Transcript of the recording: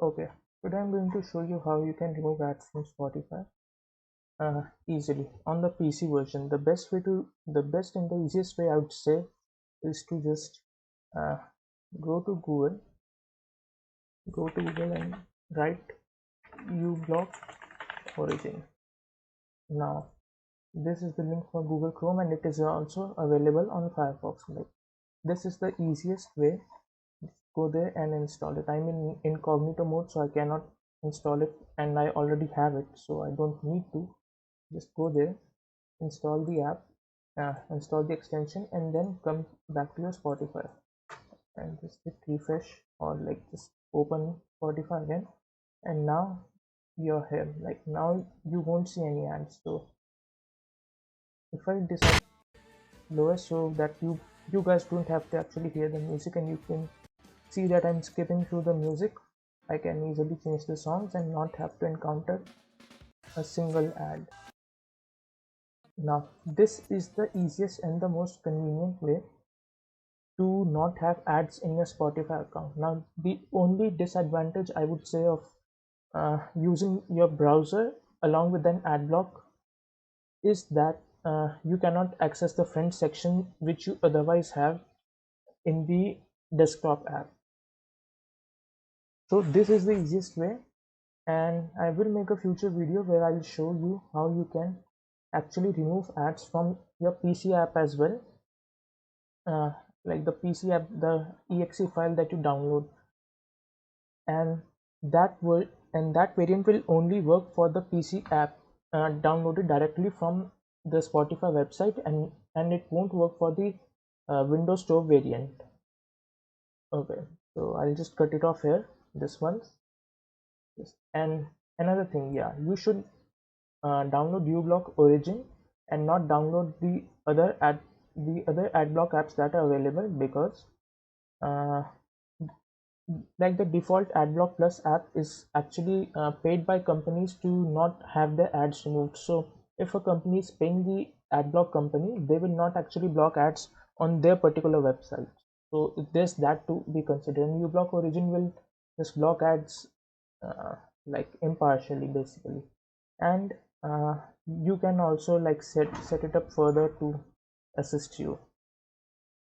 Okay, today I'm going to show you how you can remove ads from Spotify easily on the PC version. The best and the easiest way I would say is to just uh, go to Google, and write uBlock Origin. Now, this is the link for Google Chrome, and it is also available on Firefox. Like, this is the easiest way. Go there and install it. I'm in incognito mode, so I cannot install it, and I already have it, so I don't need to. Just go there, install the app, install the extension, and then come back to your Spotify and just hit refresh, or like just open Spotify again, and now you're here. Like, now you won't see any ads. So if I decide lowest, so that you guys don't have to actually hear the music and you can see that I'm skipping through the music, I can easily change the songs and not have to encounter a single ad. Now, this is the easiest and the most convenient way to not have ads in your Spotify account. Now, the only disadvantage I would say of using your browser along with an ad block is that you cannot access the friend section which you otherwise have in the desktop app. So this is the easiest way, and I will make a future video where I'll show you how you can actually remove ads from your PC app as well, uh, like the PC app, the exe file that you download, and that variant will only work for the PC app downloaded directly from the Spotify website, and it won't work for the Windows Store variant. Okay, so I'll just cut it off here. This one. Yes. And another thing, yeah, you should download uBlock Origin and not download the other adblock apps that are available, because uh, like the default adblock plus app is actually paid by companies to not have their ads removed. So if a company is paying the adblock company, they will not actually block ads on their particular website. So there's that to be considered. And uBlock Origin will just block ads uh, like impartially, basically. And you can also like set it up further to assist you.